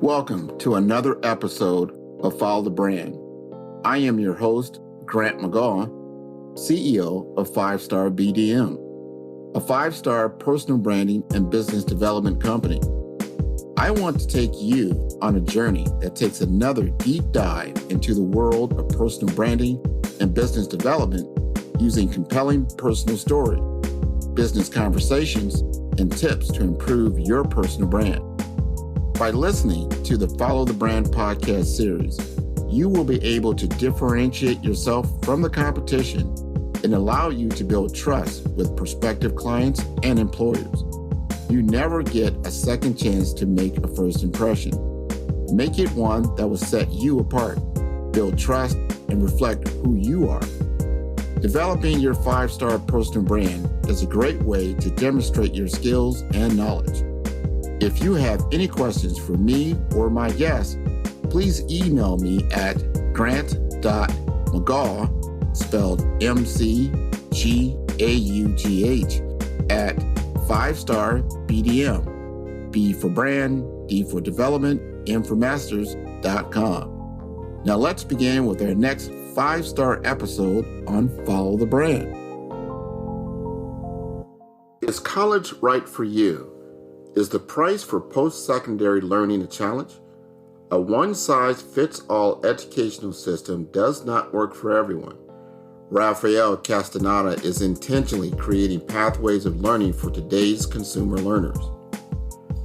Welcome to another episode of Follow the Brand. I am your host, Grant McGaw, CEO of 5-Star BDM, a 5-star personal branding and business development company. I want to take you on a journey that takes another deep dive into the world of personal branding and business development using compelling personal story, business conversations, and tips to improve your personal brand. By listening to the Follow the Brand podcast series, you will be able to differentiate yourself from the competition and allow you to build trust with prospective clients and employers. You never get a second chance to make a first impression. Make it one that will set you apart, build trust, and reflect who you are. Developing your 5-star personal brand is a great way to demonstrate your skills and knowledge. If you have any questions for me or my guests, please email me at grant.mcgaugh, spelled M-C-G-A-U-G-H, at 5-star BDM, B for brand, D for development, M for masters.com. Now let's begin with our next 5-star episode on Follow the Brand. Is college right for you? Is the price for post-secondary learning a challenge? A one-size-fits-all educational system does not work for everyone. Rafael Castaneda is intentionally creating pathways of learning for today's consumer learners.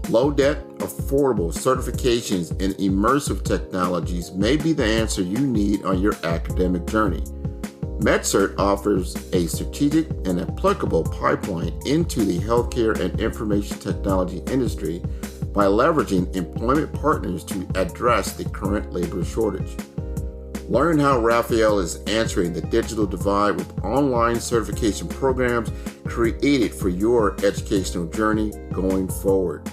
Low-debt, affordable certifications and immersive technologies may be the answer you need on your academic journey. MedCerts offers a strategic and applicable pipeline into the healthcare and information technology industry by leveraging employment partners to address the current labor shortage. Learn how Rafael is answering the digital divide with online certification programs created for your educational journey going forward.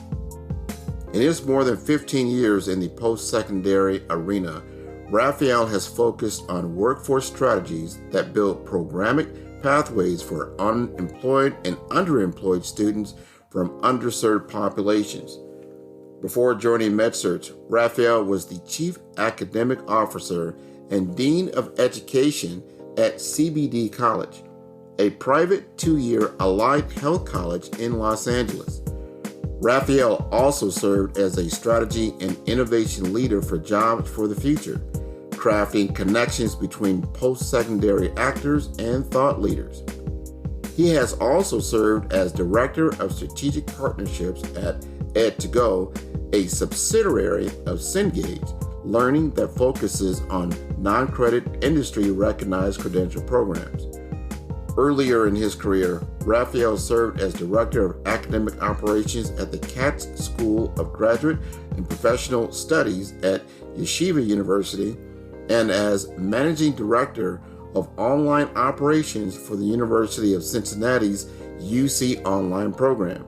In his more than 15 years in the post-secondary arena, Rafael has focused on workforce strategies that build programmatic pathways for unemployed and underemployed students from underserved populations. Before joining MedCerts, Rafael was the Chief Academic Officer and Dean of Education at CBD College, a private 2-year allied health college in Los Angeles. Rafael also served as a strategy and innovation leader for Jobs for the Future, crafting connections between post-secondary actors and thought leaders. He has also served as Director of Strategic Partnerships at Ed2Go, a subsidiary of Cengage Learning that focuses on non-credit industry-recognized credential programs. Earlier in his career, Rafael served as Director of Academic Operations at the Katz School of Graduate and Professional Studies at Yeshiva University and as Managing Director of Online Operations for the University of Cincinnati's UC Online program.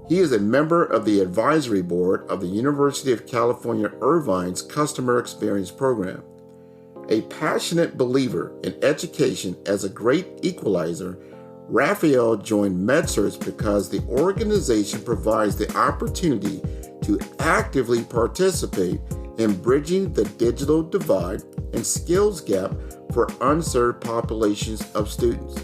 He is a member of the Advisory Board of the University of California Irvine's Customer Experience Program. A passionate believer in education as a great equalizer, Rafael joined MedCerts because the organization provides the opportunity to actively participate in bridging the digital divide and skills gap for unserved populations of students.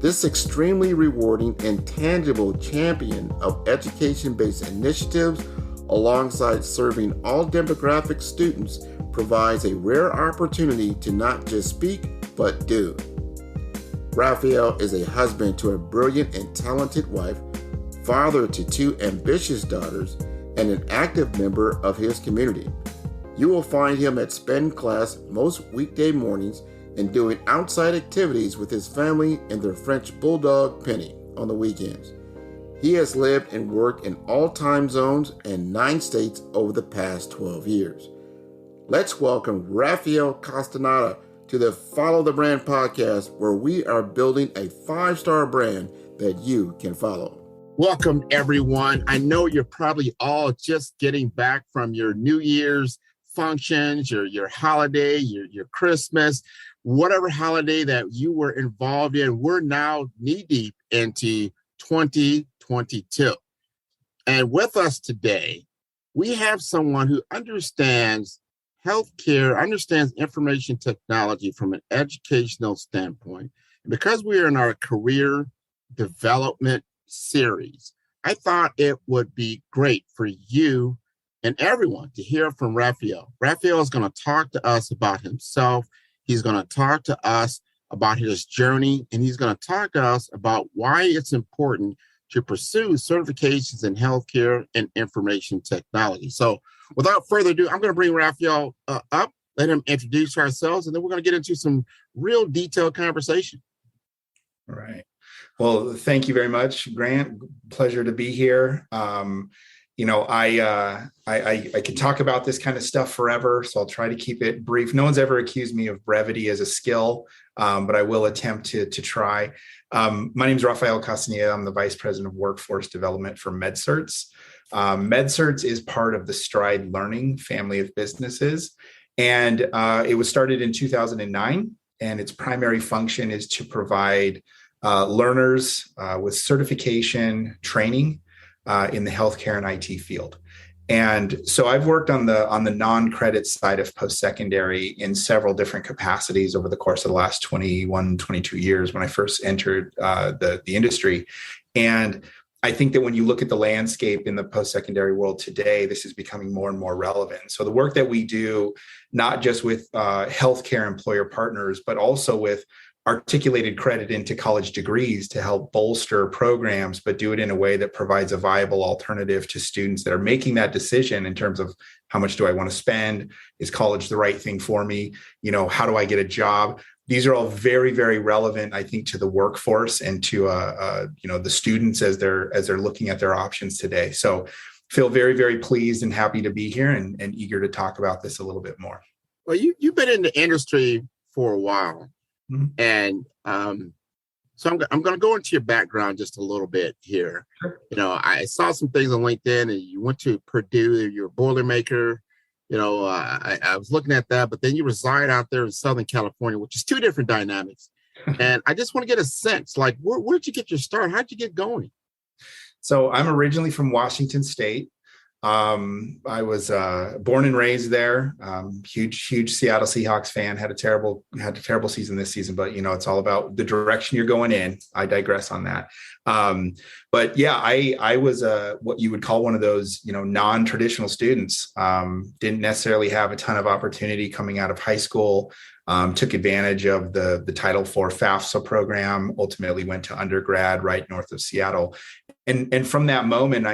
This extremely rewarding and tangible champion of education-based initiatives alongside serving all demographic students provides a rare opportunity to not just speak, but do. Rafael is a husband to a brilliant and talented wife, father to 2 ambitious daughters, and an active member of his community. You will find him at sped class most weekday mornings and doing outside activities with his family and their French bulldog Penny on the weekends. He has lived and worked in all time zones and 9 states over the past 12 years. Let's welcome Rafael Castaneda to the Follow the Brand podcast, where we are building a 5-star brand that you can follow. Welcome, everyone. I know you're probably all just getting back from your New Year's functions, your holiday, your Christmas, whatever holiday that you were involved in. We're now knee-deep into 2022. And with us today we have someone who understands healthcare, understands information technology from an educational standpoint. And because we are in our career development series, I thought it would be great for you and everyone to hear from Rafael. Rafael is going to talk to us about himself. He's going to talk to us about his journey, and he's going to talk to us about why it's important to pursue certifications in healthcare and information technology. So without further ado, I'm going to bring Rafael up, let him introduce ourselves, and then we're going to get into some real detailed conversation. All right. Well, thank you very much, Grant. Pleasure to be here. I can talk about this kind of stuff forever, so I'll try to keep it brief. No one's ever accused me of brevity as a skill, but I will attempt to try. My name is Rafael Castaneda. I'm the Vice President of Workforce Development for MedCerts. MedCerts is part of the Stride Learning family of businesses, and it was started in 2009, and its primary function is to provide learners with certification training in the healthcare and IT field. And so I've worked on the non-credit side of post-secondary in several different capacities over the course of the last 21, 22 years when I first entered the industry. And I think that when you look at the landscape in the post-secondary world today, this is becoming more and more relevant. So the work that we do, not just with healthcare employer partners, but also with articulated credit into college degrees to help bolster programs, but do it in a way that provides a viable alternative to students that are making that decision in terms of how much do I want to spend? Is college the right thing for me? How do I get a job? These are all very, very relevant, I think, to the workforce and to the students as they're looking at their options today. So feel very, very pleased and happy to be here and eager to talk about this a little bit more. Well, you've been in the industry for a while. And so I'm going to go into your background just a little bit here. Sure. I saw some things on LinkedIn, and you went to Purdue, you're a Boilermaker. I was looking at that, but then you reside out there in Southern California, which is two different dynamics. And I just want to get a sense, like, where'd you get your start? How'd you get going? So I'm originally from Washington State. I was born and raised there. Huge Seattle Seahawks fan. Had a terrible season this season, but it's all about the direction you're going in. I digress on that. But yeah, I was what you would call one of those non-traditional students. Didn't necessarily have a ton of opportunity coming out of high school. Took advantage of the Title IV FAFSA program. Ultimately went to undergrad right north of Seattle, and from that moment,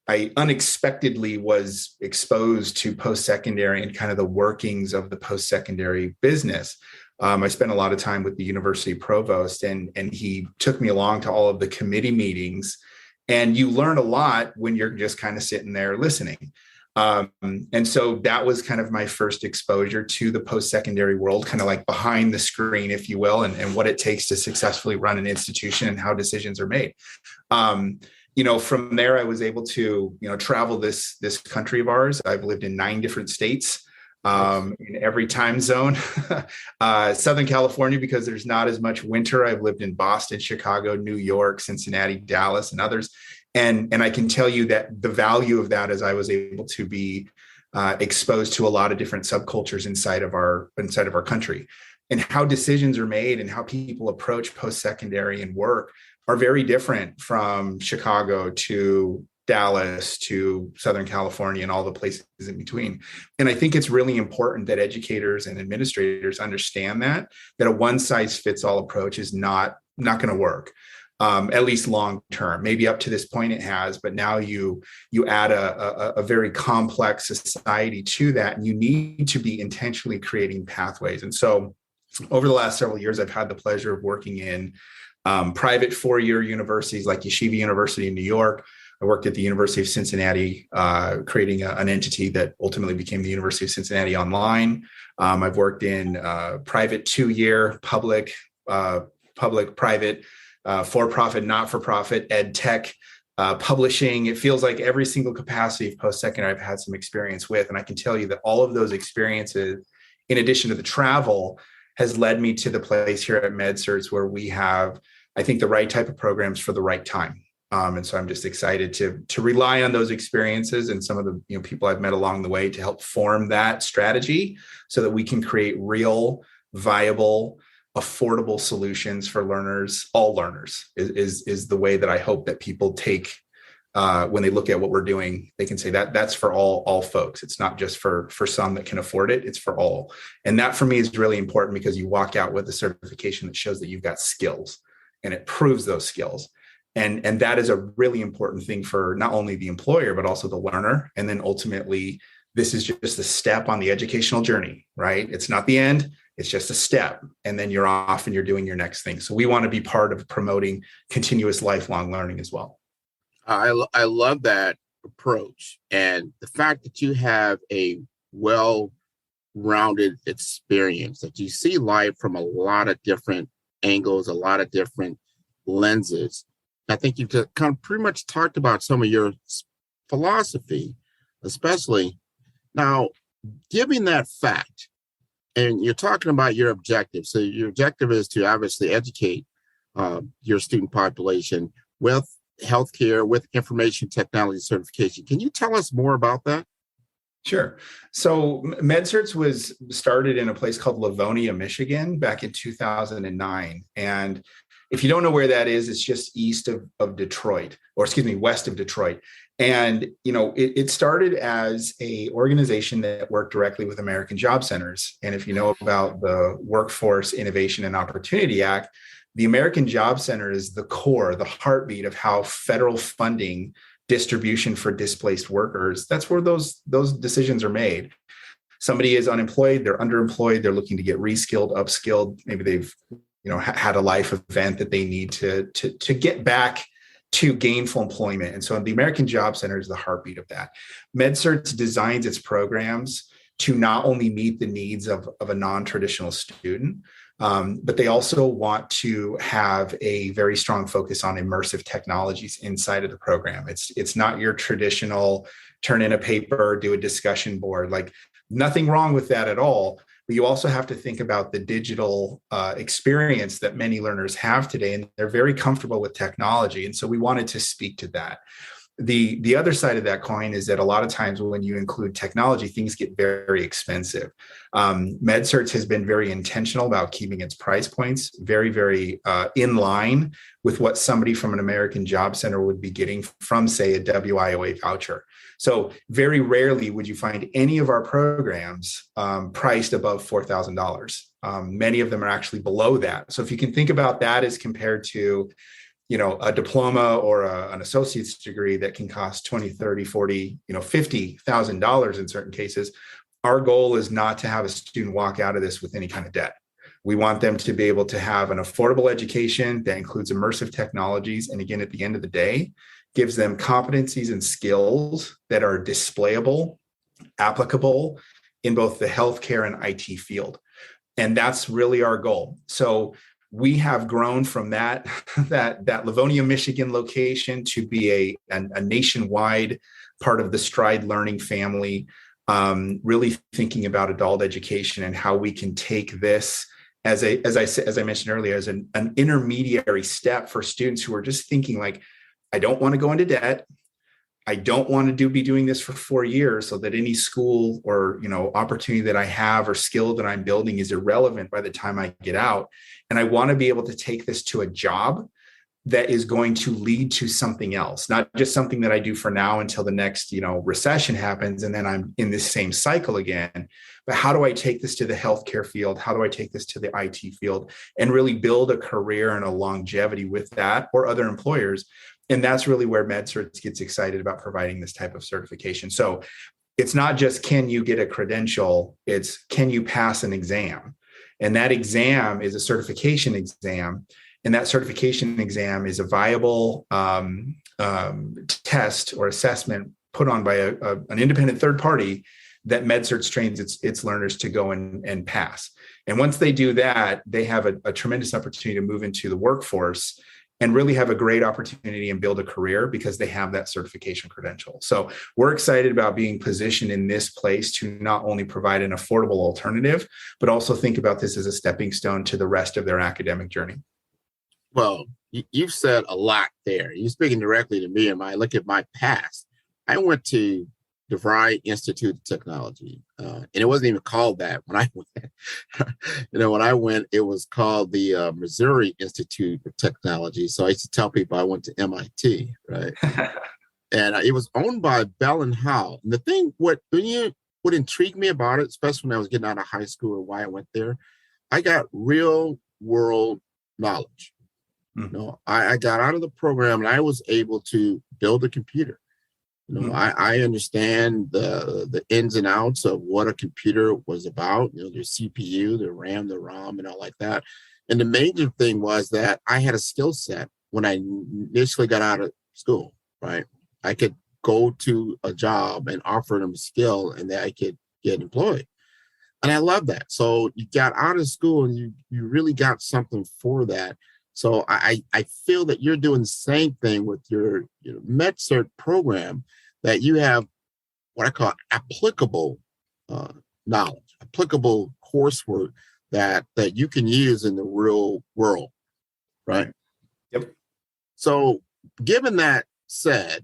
I unexpectedly was exposed to post-secondary and kind of the workings of the post-secondary business. I spent a lot of time with the university provost, and he took me along to all of the committee meetings. And you learn a lot when you're just kind of sitting there listening. And so that was kind of my first exposure to the post-secondary world, kind of like behind the screen, if you will, and what it takes to successfully run an institution and how decisions are made. From there, I was able to, travel this country of ours. I've lived in 9 different states, in every time zone. Southern California, because there's not as much winter. I've lived in Boston, Chicago, New York, Cincinnati, Dallas, and others. And I can tell you that the value of that is I was able to be exposed to a lot of different subcultures inside of our country, and how decisions are made and how people approach post-secondary and work are very different from Chicago to Dallas to Southern California and all the places in between. And I think it's really important that educators and administrators understand that a one-size-fits-all approach is not going to work, at least long term. Maybe up to this point it has, but now you add a very complex society to that, and you need to be intentionally creating pathways. And so over the last several years, I've had the pleasure of working in private 4-year universities like Yeshiva University in New York. I worked at the University of Cincinnati, creating an entity that ultimately became the University of Cincinnati Online. I've worked in private 2-year, public, private, for-profit, not-for-profit, ed tech, publishing. It feels like every single capacity of post-secondary I've had some experience with. And I can tell you that all of those experiences, in addition to the travel, has led me to the place here at MedCerts where we have, I think, the right type of programs for the right time. And so I'm just excited to rely on those experiences and some of the people I've met along the way to help form that strategy so that we can create real, viable, affordable solutions for learners. All learners is the way that I hope that people take when they look at what we're doing. They can say that's for all folks. It's not just for some that can afford it. It's for all. And that for me is really important because you walk out with a certification that shows that you've got skills and it proves those skills. And that is a really important thing for not only the employer, but also the learner. And then ultimately, this is just a step on the educational journey, right? It's not the end. It's just a step. And then you're off and you're doing your next thing. So we want to be part of promoting continuous lifelong learning as well. I love that approach. And the fact that you have a well-rounded experience, that you see life from a lot of different angles, a lot of different lenses. I think you've kind of pretty much talked about some of your philosophy, especially now, given that fact, and you're talking about your objective. So your objective is to obviously educate your student population with healthcare, with information technology certification. Can you tell us more about that? Sure. So MedCerts was started in a place called Livonia, Michigan back in 2009. And if you don't know where that is, it's just east of Detroit, or excuse me, west of Detroit. And, it started as a organization that worked directly with American job centers. And if you know about the Workforce Innovation and Opportunity Act, the American Job Center is the core, the heartbeat of how federal funding distribution for displaced workers, that's where those decisions are made. Somebody is unemployed, they're underemployed, they're looking to get reskilled, upskilled. Maybe they've had a life event that they need to get back to gainful employment. And so the American Job Center is the heartbeat of that. MedCerts designs its programs to not only meet the needs of a non-traditional student, but they also want to have a very strong focus on immersive technologies inside of the program. It's not your traditional turn in a paper, do a discussion board, like nothing wrong with that at all. But you also have to think about the digital experience that many learners have today, and they're very comfortable with technology. And so we wanted to speak to that. The other side of that coin is that a lot of times when you include technology, things get very expensive. MedCerts has been very intentional about keeping its price points very, very in line with what somebody from an American Job Center would be getting from, say, a WIOA voucher. So very rarely would you find any of our programs priced above $4,000. Many of them are actually below that. So if you can think about that as compared to a diploma or an associate's degree that can cost $20, $30, $40, $50,000 in certain cases. Our goal is not to have a student walk out of this with any kind of debt. We want them to be able to have an affordable education that includes immersive technologies. And again, at the end of the day, gives them competencies and skills that are displayable, applicable in both the healthcare and IT field. And that's really our goal. So we have grown from that Livonia, Michigan location to be a nationwide part of the Stride Learning family, really thinking about adult education and how we can take this as I mentioned earlier, as an intermediary step for students who are just thinking like, I don't want to go into debt. I don't want to be doing this for 4 years so that any school or, opportunity that I have or skill that I'm building is irrelevant by the time I get out. And I want to be able to take this to a job that is going to lead to something else, not just something that I do for now until the next, recession happens. And then I'm in this same cycle again. But how do I take this to the healthcare field? How do I take this to the IT field and really build a career and a longevity with that or other employers? And that's really where MedCerts gets excited about providing this type of certification. So it's not just, can you get a credential? It's, can you pass an exam? And that exam is a certification exam. And that certification exam is a viable test or assessment put on by an independent third party that MedCerts trains its learners to go and pass. And once they do that, they have a tremendous opportunity to move into the workforce and really have a great opportunity and build a career because they have that certification credential. So we're excited about being positioned in this place to not only provide an affordable alternative, but also think about this as a stepping stone to the rest of their academic journey. Well, you've said a lot there. You're speaking directly to me. And I look at my past. I went to DeVry Institute of Technology, and it wasn't even called that when I went. When I went, it was called the Missouri Institute of Technology. So I used to tell people I went to MIT, right? And it was owned by Bell and Howell. And the thing, what intrigued me about it, especially when I was getting out of high school and why I went there, I got real world knowledge. I got out of the program and I was able to build a computer. I understand the ins and outs of what a computer was about, their CPU, the RAM, the ROM, and all like that. And the major thing was that I had a skill set when I initially got out of school, right? I could go to a job and offer them a skill and that I could get employed. And I love that. So you got out of school and you really got something for that. So I feel that you're doing the same thing with your MedCert program, that you have what I call applicable knowledge, applicable coursework that you can use in the real world, right? Yep. So given that said,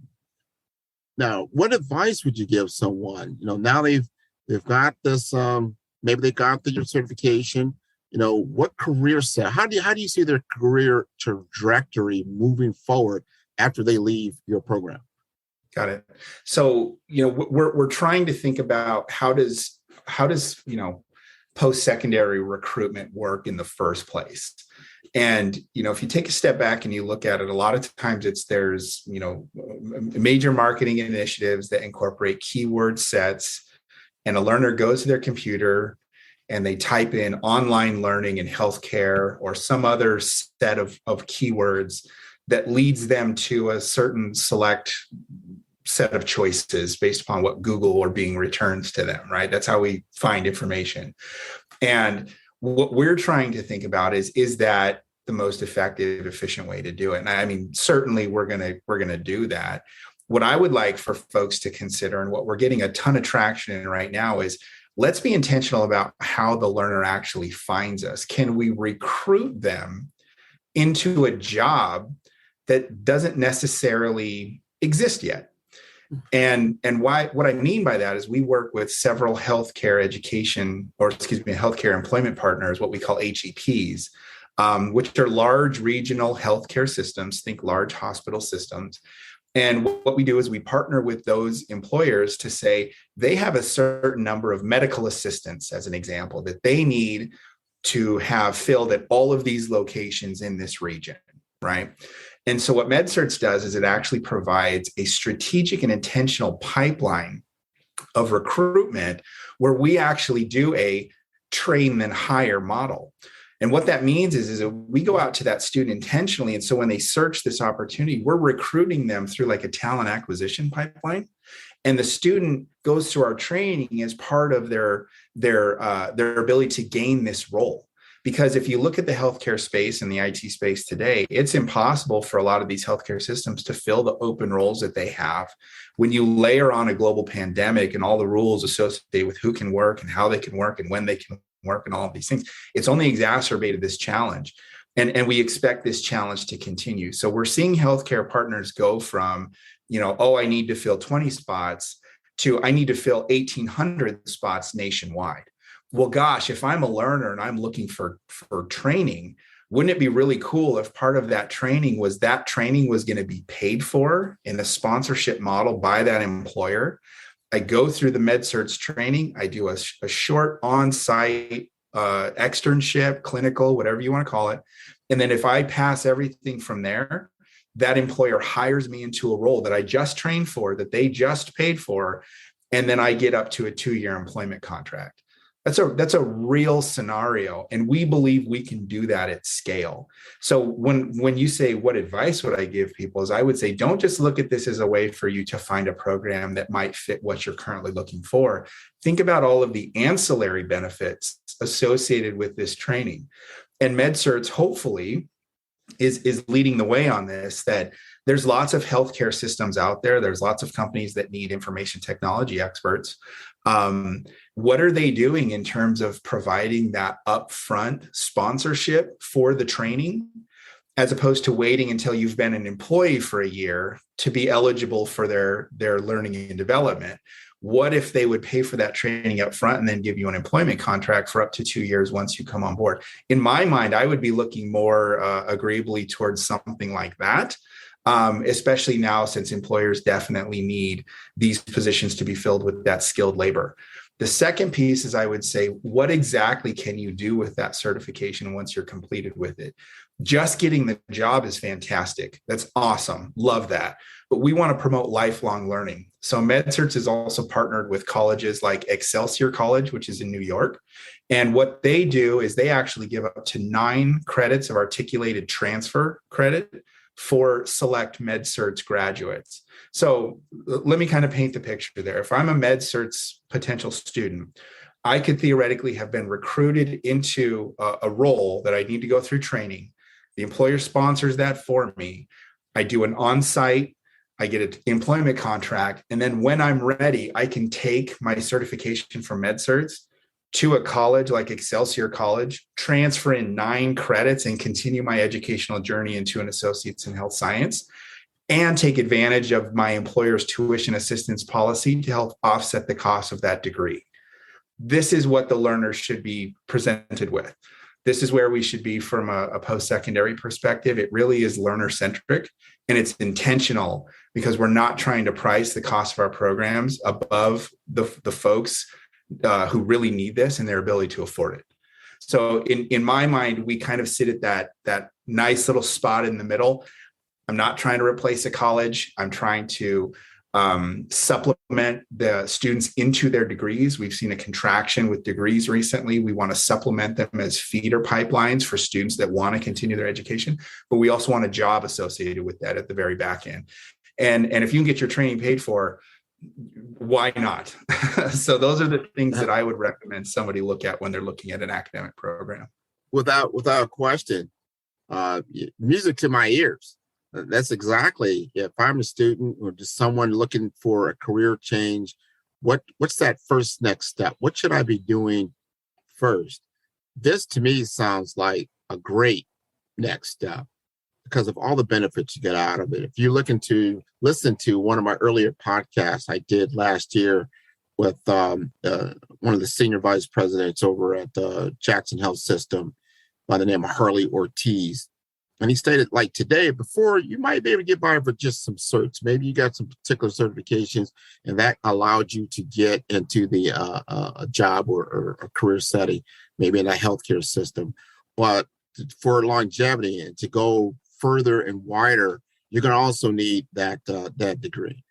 now what advice would you give someone? Now they've got this, maybe they got your certification. What career set? How do you see their career trajectory moving forward after they leave your program? Got it. So, we're trying to think about how does post-secondary recruitment work in the first place. And, if you take a step back and you look at it, a lot of times there's major marketing initiatives that incorporate keyword sets, and a learner goes to their computer and they type in online learning in healthcare or some other set of keywords that leads them to a certain select set of choices based upon what Google or Bing returns to them, right? That's how we find information. And what we're trying to think about is that the most effective, efficient way to do it? And I mean, certainly we're gonna do that. What I would like for folks to consider, and what we're getting a ton of traction in right now, is let's be intentional about how the learner actually finds us. Can we recruit them into a job that doesn't necessarily exist yet? And what I mean by that is we work with several healthcare healthcare employment partners, what we call HEPs, which are large regional healthcare systems, think large hospital systems. And what we do is we partner with those employers to say they have a certain number of medical assistants, as an example, that they need to have filled at all of these locations in this region, right? And so what MedCerts does is it actually provides a strategic and intentional pipeline of recruitment where we actually do a train then hire model. And what that means is we go out to that student intentionally. And so when they search this opportunity, we're recruiting them through like a talent acquisition pipeline. And the student goes through our training as part of their ability to gain this role. Because if you look at the healthcare space and the IT space today, it's impossible for a lot of these healthcare systems to fill the open roles that they have. When you layer on a global pandemic and all the rules associated with who can work and how they can work and when they can work and all of these things, it's only exacerbated this challenge. And we expect this challenge to continue. So we're seeing healthcare partners go from, I need to fill 20 spots to I need to fill 1,800 spots nationwide. Well, gosh, if I'm a learner and I'm looking for training, wouldn't it be really cool if part of that training was going to be paid for in a sponsorship model by that employer? I go through the MedCerts training. I do a short on-site externship, clinical, whatever you want to call it. And then if I pass everything from there, that employer hires me into a role that I just trained for, that they just paid for, and then I get up to a 2-year employment contract. That's a real scenario. And we believe we can do that at scale. So when you say, what advice would I give people, is I would say, don't just look at this as a way for you to find a program that might fit what you're currently looking for. Think about all of the ancillary benefits associated with this training. And MedCerts, hopefully, is leading the way on this, that there's lots of healthcare systems out there. There's lots of companies that need information technology experts. What are they doing in terms of providing that upfront sponsorship for the training? as opposed to waiting until you've been an employee for a year to be eligible for their learning and development. What if they would pay for that training up front and then give you an employment contract for up to 2 years once you come on board? In my mind, I would be looking more agreeably towards something like that, especially now since employers definitely need these positions to be filled with that skilled labor. The second piece is, I would say, what exactly can you do with that certification once you're completed with it? Just getting the job is fantastic. That's awesome. Love that. But we want to promote lifelong learning. So MedCerts is also partnered with colleges like Excelsior College, which is in New York. And what they do is they actually give up to 9 credits of articulated transfer credit for select MedCerts graduates. So let me kind of paint the picture there. If I'm a MedCerts potential student, I could theoretically have been recruited into a role that I need to go through training. The employer sponsors that for me. I do an on-site, I get an employment contract, and then when I'm ready, I can take my certification from MedCerts to a college like Excelsior College, transfer in 9 credits and continue my educational journey into an associate's in health science, and take advantage of my employer's tuition assistance policy to help offset the cost of that degree. This is what the learners should be presented with. This is where we should be from a post-secondary perspective. It really is learner-centric, and it's intentional because we're not trying to price the cost of our programs above the folks who really need this and their ability to afford it. So in my mind, we kind of sit at that nice little spot in the middle. I'm not trying to replace a college. I'm trying to supplement the students into their degrees. We've seen a contraction with degrees recently. We want to supplement them as feeder pipelines for students that want to continue their education, but we also want a job associated with that at the very back end. And if you can get your training paid for, why not? So those are the things that I would recommend somebody look at when they're looking at an academic program. Without question, music to my ears. That's exactly, if I'm a student or just someone looking for a career change, what's that first next step? What should I be doing first? This to me sounds like a great next step because of all the benefits you get out of it. If you listen to one of my earlier podcasts I did last year with one of the senior vice presidents over at the Jackson Health System by the name of Harley Ortiz. And he stated, like today, before you might be able to get by for just some certs. Maybe you got some particular certifications, and that allowed you to get into the a job or a career setting, maybe in a healthcare system. But for longevity and to go further and wider, you're going to also need that degree.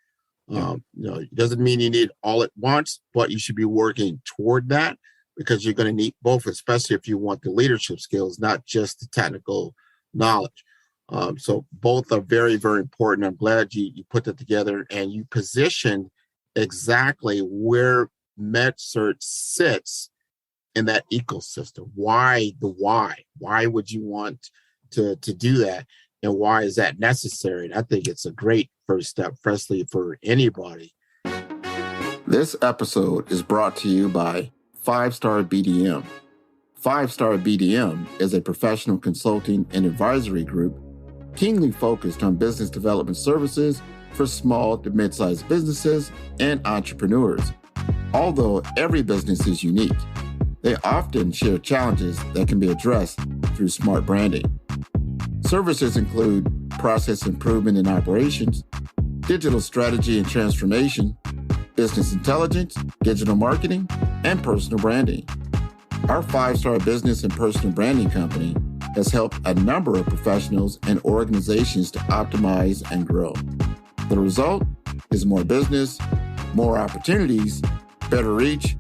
It doesn't mean you need all at once, but you should be working toward that because you're going to need both, especially if you want the leadership skills, not just the technical knowledge. So both are very, very important. I'm glad you put that together and you positioned exactly where MedCert sits in that ecosystem. Why the why? Why would you want to do that? And why is that necessary? And I think it's a great first step, firstly, for anybody. This episode is brought to you by 5-Star BDM. 5-Star BDM is a professional consulting and advisory group keenly focused on business development services for small to mid-sized businesses and entrepreneurs. Although every business is unique, they often share challenges that can be addressed through smart branding. Services include process improvement and operations, digital strategy and transformation, business intelligence, digital marketing, and personal branding. Our 5-Star business and personal branding company has helped a number of professionals and organizations to optimize and grow. The result is more business, more opportunities, better reach,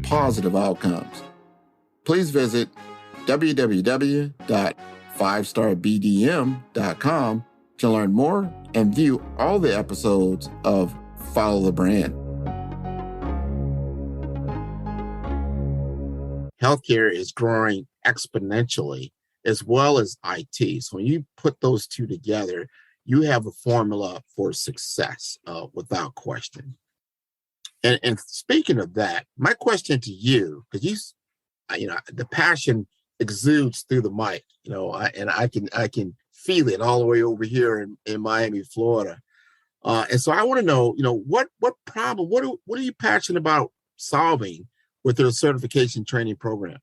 positive outcomes. Please visit www.5starbdm.com to learn more and view all the episodes of Follow the Brand. Healthcare is growing exponentially as well as IT. So when you put those two together, you have a formula for success without question. And speaking of that, my question to you, because the passion exudes through the mic, and I can feel it all the way over here in Miami, Florida. And so I want to know, what problem, what are you passionate about solving with your certification training program?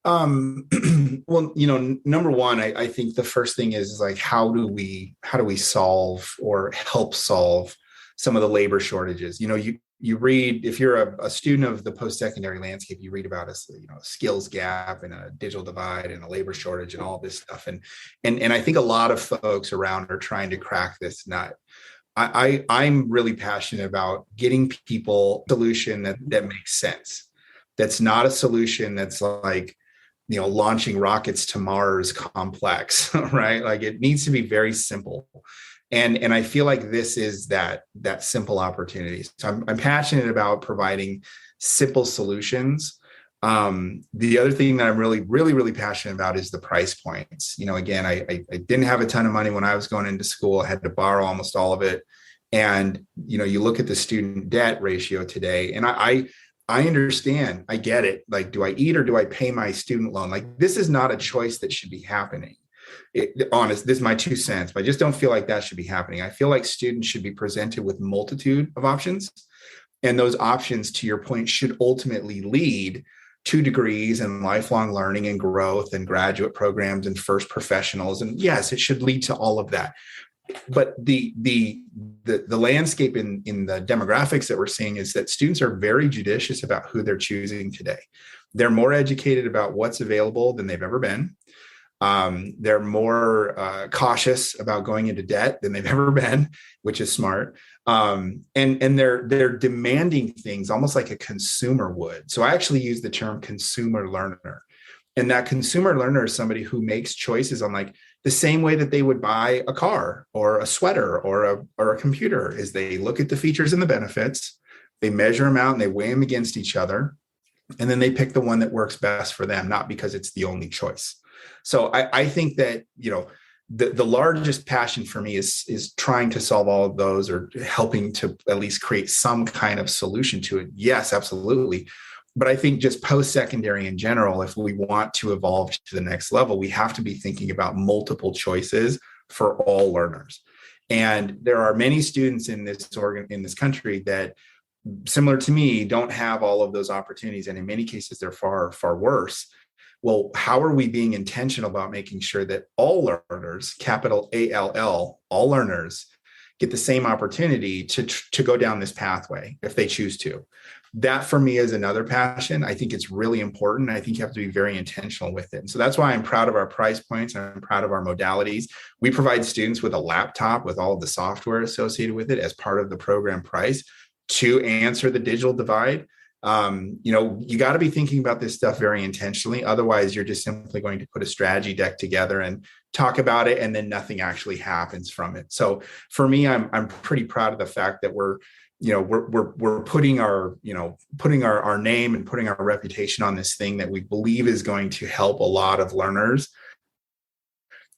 Well, number one, I think the first thing is like, how do we solve or help solve some of the labor shortages? You read, if you're a student of the post-secondary landscape, you read about a skills gap and a digital divide and a labor shortage and all this stuff. And I think a lot of folks around are trying to crack this nut. I'm really passionate about getting people a solution that makes sense. That's not a solution that's like, launching rockets to Mars complex, right? Like it needs to be very simple. And I feel like this is that simple opportunity. So I'm passionate about providing simple solutions. The other thing that I'm really, really, really passionate about is the price points. Again, I didn't have a ton of money when I was going into school. I had to borrow almost all of it. And, you look at the student debt ratio today, and I understand, I get it. Like, do I eat or do I pay my student loan? Like, this is not a choice that should be happening. This is my 2 cents, but I just don't feel like that should be happening. I feel like students should be presented with multitude of options. And those options, to your point, should ultimately lead to degrees and lifelong learning and growth and graduate programs and first professionals. And yes, it should lead to all of that. But the landscape in the demographics that we're seeing is that students are very judicious about who they're choosing today. They're more educated about what's available than they've ever been. They're more cautious about going into debt than they've ever been, which is smart. And they're demanding things almost like a consumer would. So I actually use the term consumer learner. And that consumer learner is somebody who makes choices on like the same way that they would buy a car or a sweater or a computer. Is they look at the features and the benefits, they measure them out and they weigh them against each other. And then they pick the one that works best for them, not because it's the only choice. So I think that, the largest passion for me is trying to solve all of those or helping to at least create some kind of solution to it. Yes, absolutely. But I think just post-secondary in general, if we want to evolve to the next level, we have to be thinking about multiple choices for all learners. And there are many students in this country that, similar to me, don't have all of those opportunities. And in many cases, they're far, far worse. Well, how are we being intentional about making sure that all learners, capital ALL, all learners, get the same opportunity to go down this pathway if they choose to? That for me is another passion. I think it's really important. I think you have to be very intentional with it. And so that's why I'm proud of our price points. I'm proud of our modalities. We provide students with a laptop with all of the software associated with it as part of the program price to answer the digital divide. You got to be thinking about this stuff very intentionally. Otherwise, you're just simply going to put a strategy deck together and talk about it, and then nothing actually happens from it. So for me, I'm pretty proud of the fact that we're putting our name and putting our reputation on this thing that we believe is going to help a lot of learners.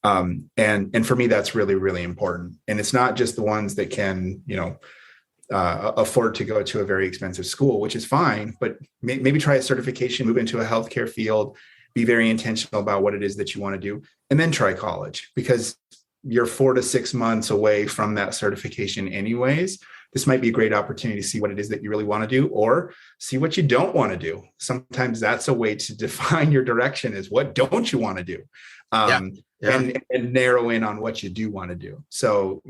And for me, that's really, really important. And it's not just the ones that can, afford to go to a very expensive school, which is fine, but maybe try a certification, move into a healthcare field, be very intentional about what it is that you want to do, and then try college, because you're 4 to 6 months away from that certification anyways. This might be a great opportunity to see what it is that you really want to do, or see what you don't want to do. Sometimes that's a way to define your direction, is what don't you want to do? And narrow in on what you do want to do. So,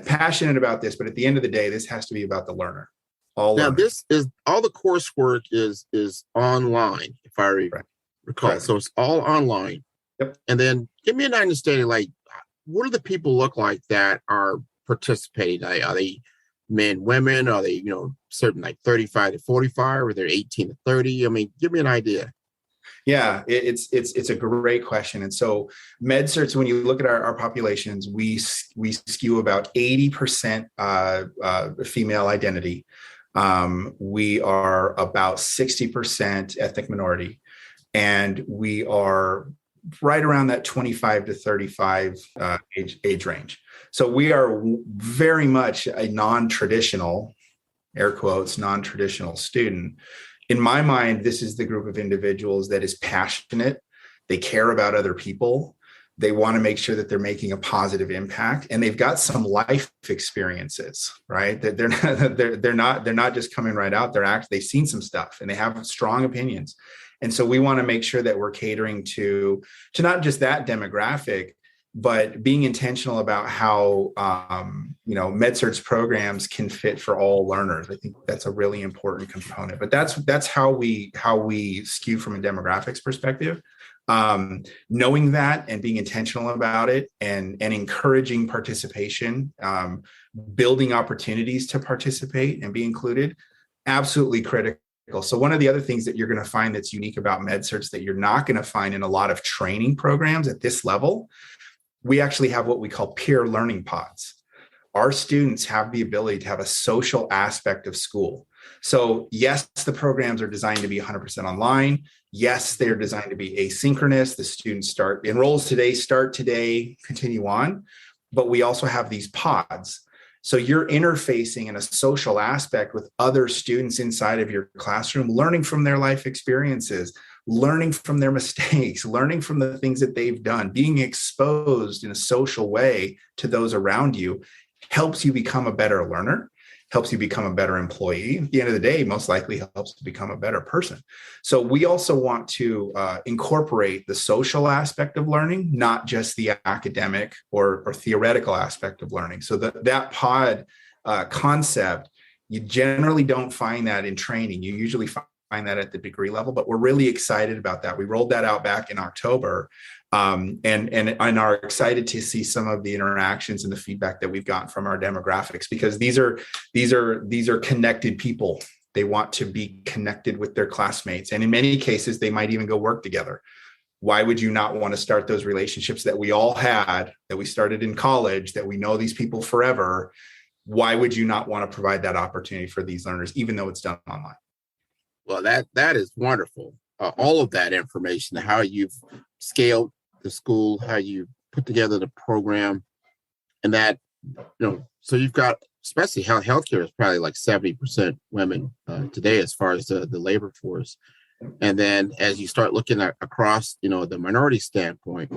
passionate about this, but at the end of the day, this has to be about the learner. This is all the coursework is online, if I recall. Right. So it's all online. Yep. And then give me an understanding, like, what do the people look like that are participating? Are they men, women? Are they, certain like 35 to 45, or they're 18 to 30? I mean, give me an idea. Yeah, it's a great question. And so MedCerts, when you look at our populations, we skew about 80% female identity. We are about 60% ethnic minority, and we are right around that 25 to 35 age range. So we are very much a non-traditional, air quotes, non-traditional student. In my mind, this is the group of individuals that is passionate. They care about other people. They want to make sure that they're making a positive impact, and they've got some life experiences, right? That they're not just coming right out. They've seen some stuff and they have strong opinions. And so we want to make sure that we're catering to not just that demographic, but being intentional about how MedCerts programs can fit for all learners. I think that's a really important component. But that's how we skew from a demographics perspective. Knowing that and being intentional about it, and encouraging participation, building opportunities to participate and be included, absolutely critical. So one of the other things that you're going to find that's unique about MedCerts that you're not going to find in a lot of training programs at this level, we actually have what we call peer learning pods. Our students have the ability to have a social aspect of school. So yes, the programs are designed to be 100% online. Yes, they're designed to be asynchronous. The students enrolls today, start today, continue on. But we also have these pods. So you're interfacing in a social aspect with other students inside of your classroom, learning from their life experiences, learning from their mistakes, learning from the things that they've done, being exposed in a social way to those around you helps you become a better learner, helps you become a better employee. At the end of the day, most likely helps to become a better person. So we also want to incorporate the social aspect of learning, not just the academic or theoretical aspect of learning. So that pod concept, you generally don't find that in training. You usually find that at the degree level, but we're really excited about that. We rolled that out back in October, and are excited to see some of the interactions and the feedback that we've gotten from our demographics, because these are connected people. They want to be connected with their classmates, and in many cases, they might even go work together. Why would you not want to start those relationships that we all had, that we started in college, that we know these people forever? Why would you not want to provide that opportunity for these learners, even though it's done online? Well, that is wonderful. All of that information, how you've scaled the school, how you put together the program, and that, so you've got, especially healthcare is probably like 70% women today as far as the labor force. And then as you start looking at across, the minority standpoint,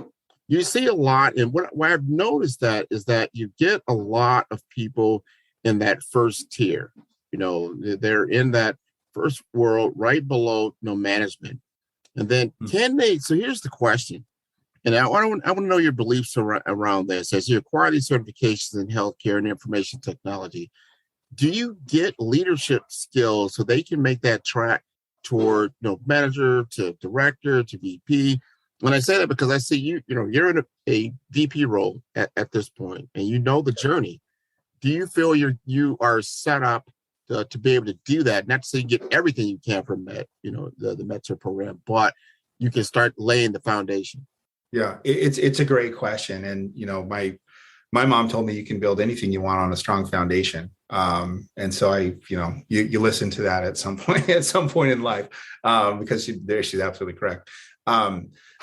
you see a lot. And what I've noticed is that you get a lot of people in that first tier. They're in that first world, right below management. And then so here's the question. And I want to know your beliefs around this. As you acquire these certifications in healthcare and information technology, do you get leadership skills so they can make that track toward manager to director to VP? When I say that, because I see you're in a VP role at this point, and the journey. Do you feel you are set up to be able to do that? Not to say you get everything you can from the MedCert program, but you can start laying the foundation. Yeah, it's a great question. And, my mom told me you can build anything you want on a strong foundation. And so you listen to that at some point in life, because she's absolutely correct.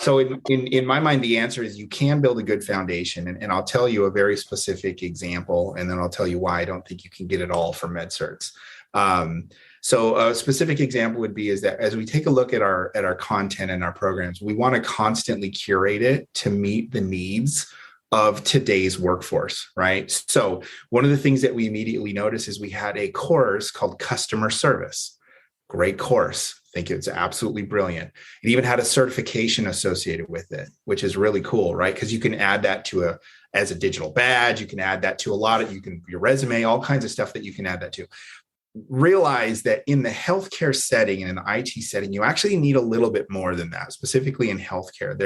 So in my mind, the answer is you can build a good foundation. And I'll tell you a very specific example, and then I'll tell you why I don't think you can get it all from MedCerts. So a specific example would be is that as we take a look at our content and our programs, we want to constantly curate it to meet the needs of today's workforce, right? So one of the things that we immediately noticed is we had a course called customer service. Great course. I think it's absolutely brilliant. It even had a certification associated with it, which is really cool, right? Because you can add that as a digital badge. You can add that to your resume, all kinds of stuff that you can add that to. Realize that in the healthcare setting and in the IT setting, you actually need a little bit more than that. Specifically in healthcare,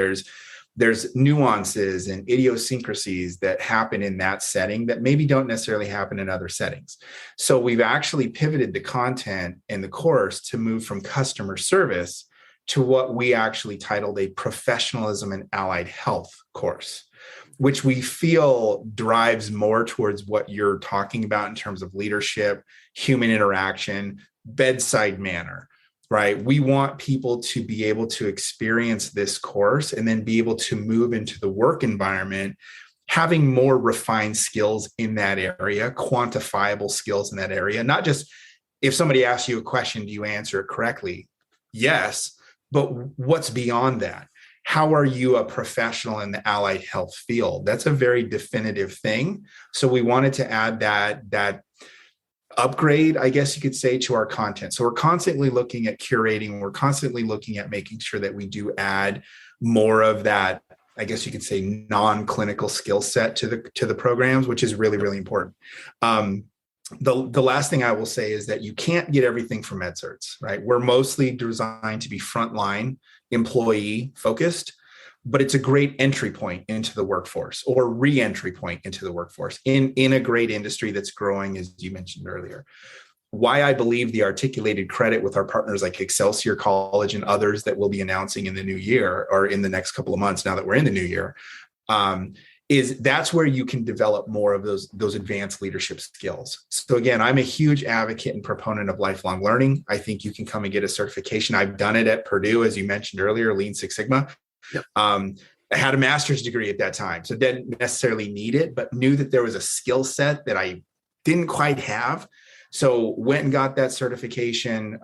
there's nuances and idiosyncrasies that happen in that setting that maybe don't necessarily happen in other settings. So we've actually pivoted the content in the course to move from customer service to what we actually titled a professionalism and allied health course, which we feel drives more towards what you're talking about in terms of leadership, human interaction, bedside manner, right? We want people to be able to experience this course and then be able to move into the work environment, having more refined skills in that area, quantifiable skills in that area. Not just if somebody asks you a question, do you answer it correctly? Yes, but what's beyond that? how are you a professional in the allied health field? That's a very definitive thing. So we wanted to add that upgrade, I guess you could say, to our content. So we're constantly looking at curating. We're constantly looking at making sure that we do add more of that, I guess you could say, non-clinical skill set to the programs, which is really, really important. The last thing I will say is that you can't get everything from MedCerts, right? We're mostly designed to be frontline employee focused, but it's a great entry point into the workforce, or re-entry point into the workforce in a great industry that's growing, as you mentioned earlier. Why I believe the articulated credit with our partners like Excelsior College and others that we'll be announcing in the new year, or in the next couple of months now that we're in the new year, is that's where you can develop more of those advanced leadership skills. So again, I'm a huge advocate and proponent of lifelong learning. I think you can come and get a certification. I've done it at Purdue, as you mentioned earlier, Lean Six Sigma. Yep. I had a master's degree at that time, so didn't necessarily need it, but knew that there was a skill set that I didn't quite have. So went and got that certification.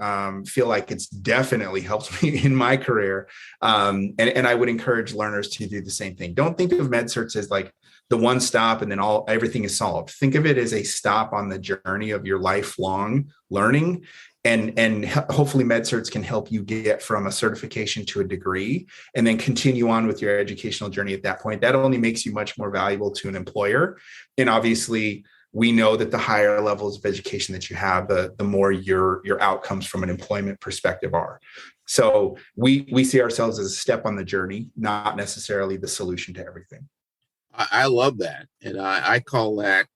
Feel like it's definitely helped me in my career. And I would encourage learners to do the same thing. Don't think of MedCerts as like the one stop and then everything is solved. Think of it as a stop on the journey of your lifelong learning. And hopefully MedCerts can help you get from a certification to a degree and then continue on with your educational journey at that point. That only makes you much more valuable to an employer. And obviously, we know that the higher levels of education that you have, the more your outcomes from an employment perspective are. So we see ourselves as a step on the journey, not necessarily the solution to everything. I love that. And I call that,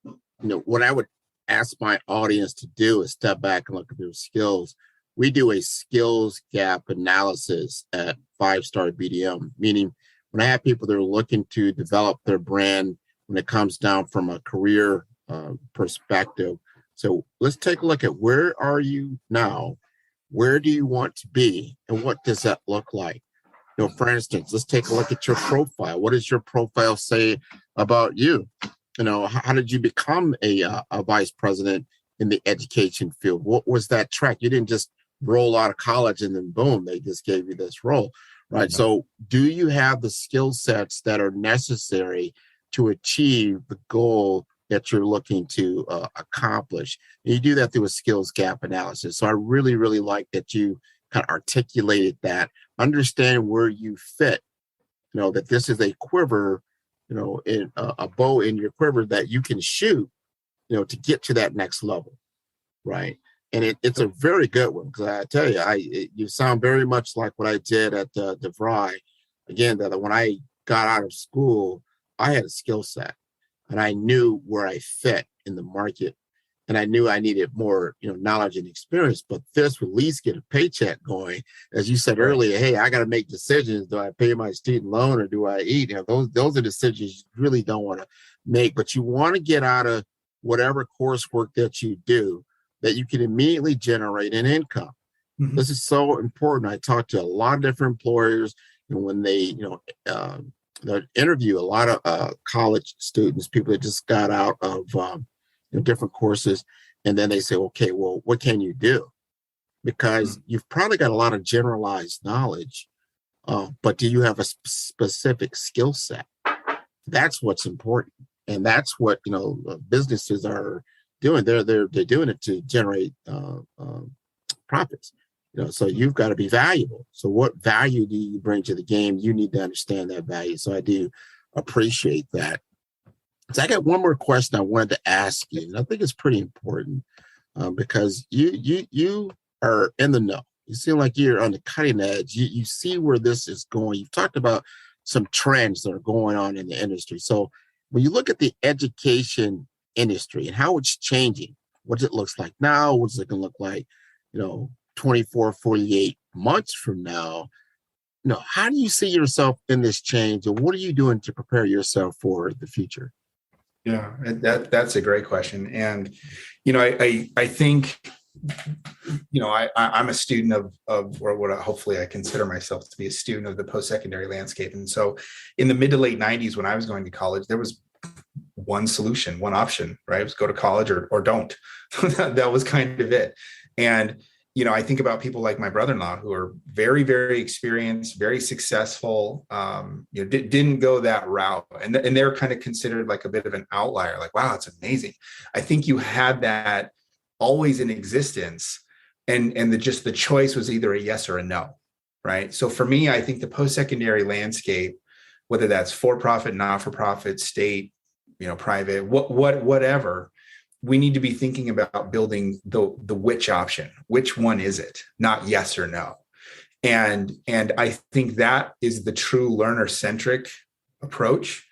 what I would ask my audience to do is step back and look at their skills. We do a skills gap analysis at 5-Star BDM, meaning when I have people that are looking to develop their brand when it comes down from a career perspective. So let's take a look at where are you now? Where do you want to be? And what does that look like? For instance, let's take a look at your profile. What does your profile say about you? How did you become a vice president in the education field? What was that track? You didn't just roll out of college and then boom, they just gave you this role, right? Mm-hmm. So do you have the skill sets that are necessary to achieve the goal that you're looking to accomplish? And you do that through a skills gap analysis. So I really, really like that you kind of articulated that, understand where you fit, that this is a quiver, in a bow in your quiver that you can shoot, to get to that next level, right? And it's a very good one, because I tell you, you sound very much like what I did at DeVry. Again, that when I got out of school, I had a skill set. And I knew where I fit in the market, and I knew I needed more, knowledge and experience. But this would at least get a paycheck going, as you said earlier. Hey, I got to make decisions. Do I pay my student loan or do I eat? Those are decisions you really don't want to make. But you want to get out of whatever coursework that you do that you can immediately generate an income. Mm-hmm. This is so important. I talk to a lot of different employers, and when they, they interview a lot of college students, people that just got out of different courses, and then they say, okay, well, what can you do? Because you've probably got a lot of generalized knowledge, but do you have a specific skill set? That's what's important, and that's what businesses are doing. They're doing it to generate profits. So you've got to be valuable. So what value do you bring to the game? You need to understand that value. So I do appreciate that. So I got one more question I wanted to ask you, and I think it's pretty important because you are in the know. You seem like you're on the cutting edge. You see where this is going. You've talked about some trends that are going on in the industry. So when you look at the education industry and how it's changing, what it looks like now, what's it going to look like, 24, 48 months from now, how do you see yourself in this change, and what are you doing to prepare yourself for the future? Yeah, that's a great question. And, I think, I'm a student of or what hopefully I consider myself to be a student of the post-secondary landscape. And so in the mid to late 90s, when I was going to college, there was one solution, one option, right? It was go to college or don't. That was kind of it. And I think about people like my brother-in-law who are very, very experienced, very successful, didn't go that route. And they're kind of considered like a bit of an outlier, like, wow, it's amazing. I think you had that always in existence. And the choice was either a yes or a no, right? So for me, I think the post-secondary landscape, whether that's for-profit, not-for-profit, state, private, whatever, we need to be thinking about building the which option. Which one is it? Not yes or no. And I think that is the true learner-centric approach,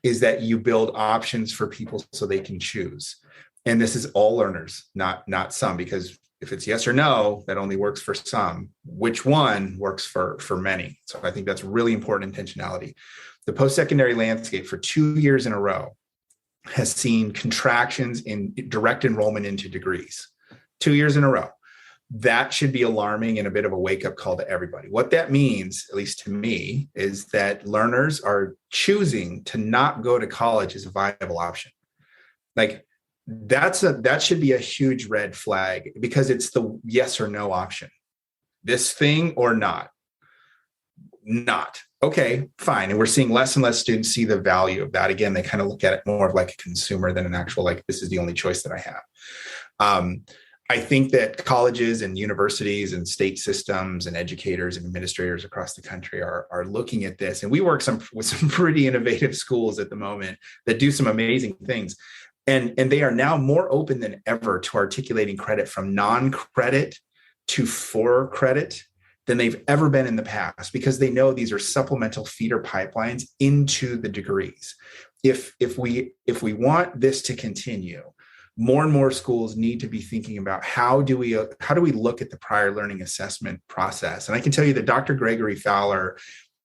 is that you build options for people so they can choose. And this is all learners, not some, because if it's yes or no, that only works for some. Which one works for many? So I think that's really important intentionality. The post-secondary landscape for 2 years in a row has seen contractions in direct enrollment into degrees, 2 years in a row. That should be alarming and a bit of a wake-up call to everybody. What that means, at least to me, is that learners are choosing to not go to college as a viable option. Like, that should be a huge red flag, because it's the yes or no option. This thing or not. Okay, fine. And we're seeing less and less students see the value of that. Again, they kind of look at it more of like a consumer than an actual, like, this is the only choice that I have. I think that colleges and universities and state systems and educators and administrators across the country are looking at this. And we work with some pretty innovative schools at the moment that do some amazing things. And they are now more open than ever to articulating credit from non-credit to for credit than they've ever been in the past, because they know these are supplemental feeder pipelines into the degrees. If we want this to continue, more and more schools need to be thinking about how do we look at the prior learning assessment process. And I can tell you that Dr. Gregory Fowler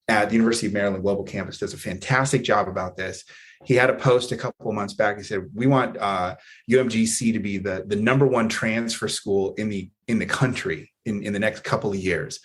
at the University of Maryland Global Campus does a fantastic job about this. He had a post a couple of months back. He said, we want UMGC to be the number one transfer school in the country in the next couple of years.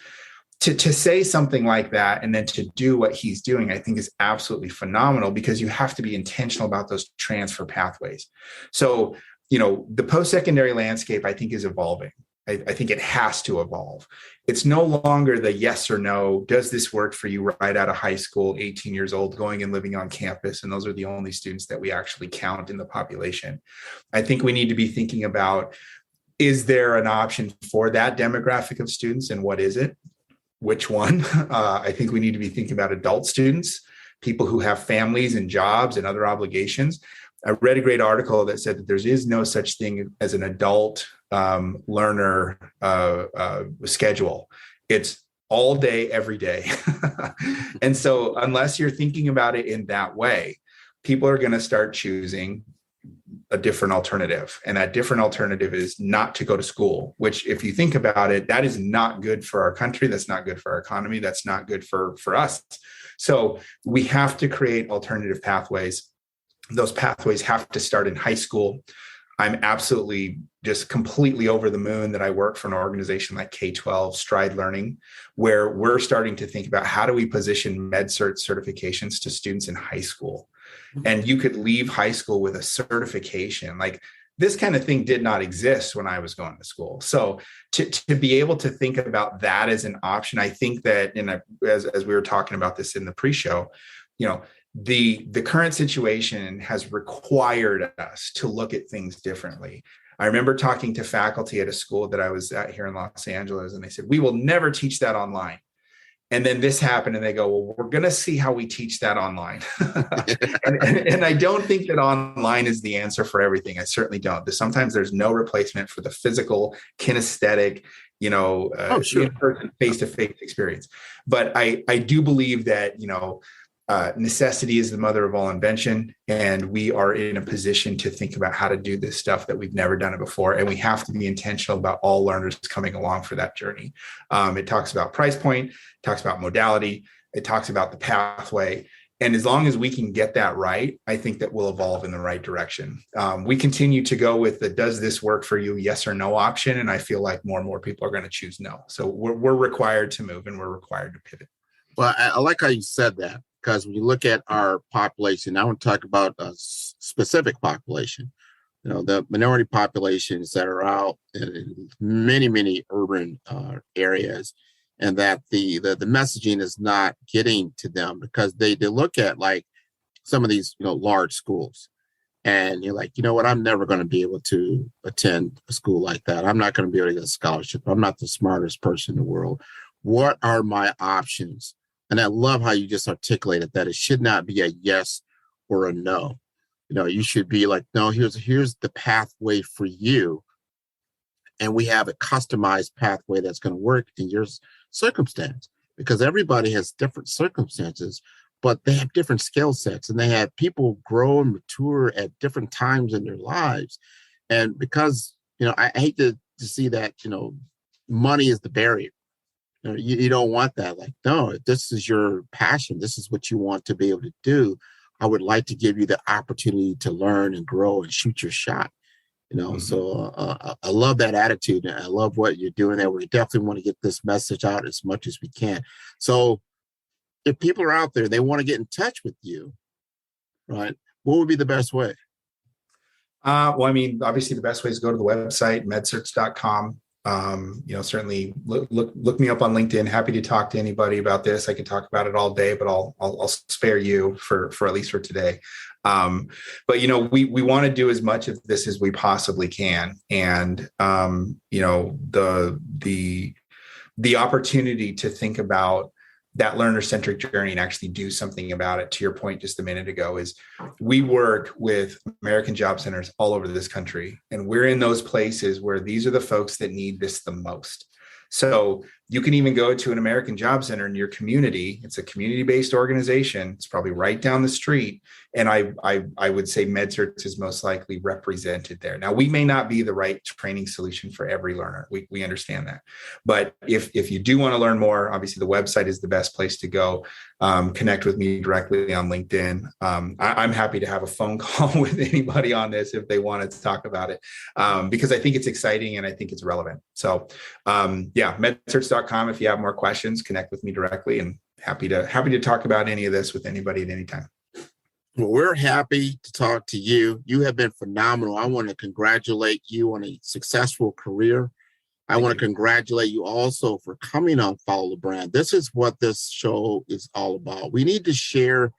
To say something like that and then to do what he's doing, I think is absolutely phenomenal, because you have to be intentional about those transfer pathways. So, the post-secondary landscape, I think, is evolving. I think it has to evolve. It's no longer the yes or no, does this work for you right out of high school, 18 years old, going and living on campus, and those are the only students that we actually count in the population. I think we need to be thinking about, is there an option for that demographic of students, and what is it? Which one? I think we need to be thinking about adult students, people who have families and jobs and other obligations. I read a great article that said that there is no such thing as an adult learner schedule. It's all day, every day. And so unless you're thinking about it in that way, people are going to start choosing a different alternative. And that different alternative is not to go to school, which, if you think about it, that is not good for our country. That's not good for our economy. That's not good for us. So we have to create alternative pathways. Those pathways have to start in high school. I'm absolutely just completely over the moon that I work for an organization like K-12 Stride Learning, where we're starting to think about how do we position MedCerts certifications to students in high school. And you could leave high school with a certification. Like, this kind of thing did not exist when I was going to school. So to be able to think about that as an option, I think that as we were talking about this in the pre-show, the current situation has required us to look at things differently. I remember talking to faculty at a school that I was at here in Los Angeles, and they said, we will never teach that online. And then this happened, and they go, well, we're going to see how we teach that online. and I don't think that online is the answer for everything. I certainly don't. Sometimes there's no replacement for the physical, kinesthetic, face-to-face experience. But I do believe that, necessity is the mother of all invention, and we are in a position to think about how to do this stuff that we've never done it before. And we have to be intentional about all learners coming along for that journey. It talks about price point, it talks about modality, it talks about the pathway. And as long as we can get that right, I think that we'll evolve in the right direction. We continue to go with the does this work for you, yes or no option. And I feel like more and more people are going to choose no. So we're required to move, and we're required to pivot. Well, I like how you said that, because when you look at our population, I want to talk about a specific population. the minority populations that are out in many urban areas, and that the messaging is not getting to them because they look at like some of these large schools, and you're like, you know what, I'm never going to be able to attend a school like that. I'm not going to be able to get a scholarship. I'm not the smartest person in the world. What are my options? And I love how you just articulated that it should not be a yes or a no. You should be like, no, here's the pathway for you. And we have a customized pathway that's going to work in your circumstance, because everybody has different circumstances, but they have different skill sets, and they have people grow and mature at different times in their lives. And because, I hate to see that, money is the barrier. You don't want that. Like, no, if this is your passion, this is what you want to be able to do, I would like to give you the opportunity to learn and grow and shoot your shot. So I love that attitude, and I love what you're doing there. We definitely want to get this message out as much as we can. So if people are out there, they want to get in touch with you, right? What would be the best way? Well, I mean, obviously the best way is go to the website, MedCerts.com. Certainly look me up on LinkedIn. Happy to talk to anybody about this. I could talk about it all day, but I'll spare you for at least for today. But we want to do as much of this as we possibly can, and the opportunity to think about that learner-centric journey and actually do something about it, to your point just a minute ago, is we work with American Job Centers all over this country, and we're in those places where these are the folks that need this the most. So you can even go to an American Job Center in your community. It's a community-based organization. It's probably right down the street. And I would say MedCerts is most likely represented there. Now, we may not be the right training solution for every learner. We understand that. But if you do want to learn more, obviously the website is the best place to go. Connect with me directly on LinkedIn. I'm happy to have a phone call with anybody on this if they wanted to talk about it, because I think it's exciting and I think it's relevant. So MedCerts.com. If you have more questions, connect with me directly, and happy to talk about any of this with anybody at any time. Well, we're happy to talk to you. You have been phenomenal. I want to congratulate you on a successful career. I want to congratulate you also for coming on Follow the Brand. This is what this show is all about. We need to share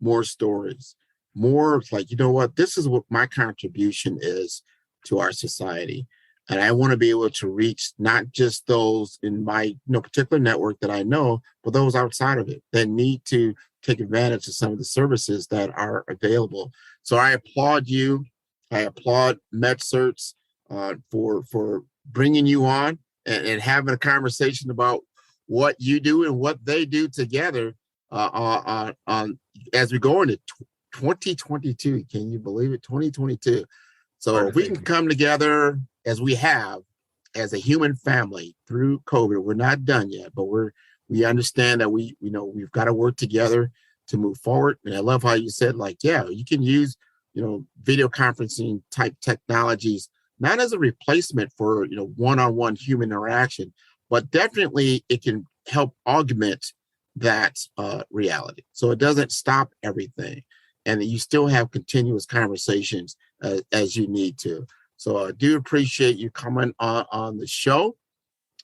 more stories, more like, this is what my contribution is to our society. And I want to be able to reach not just those in my particular network that I know, but those outside of it that need to take advantage of some of the services that are available. So I applaud you. I applaud MedCerts for bringing you on and having a conversation about what you do and what they do together on as we go into 2022. Can you believe it? 2022. So if we can come together as we have as a human family through COVID, we're not done yet, but we understand that we've got to work together to move forward. And I love how you said, you can use, video conferencing type technologies, not as a replacement for, one-on-one human interaction, but definitely it can help augment that reality. So it doesn't stop everything. And you still have continuous conversations as you need to. So I do appreciate you coming on the show.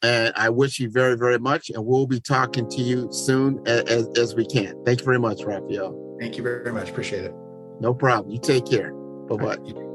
And I wish you very, very much. And we'll be talking to you soon as we can. Thank you very much, Rafael. Thank you very much. Appreciate it. No problem. You take care. Bye-bye.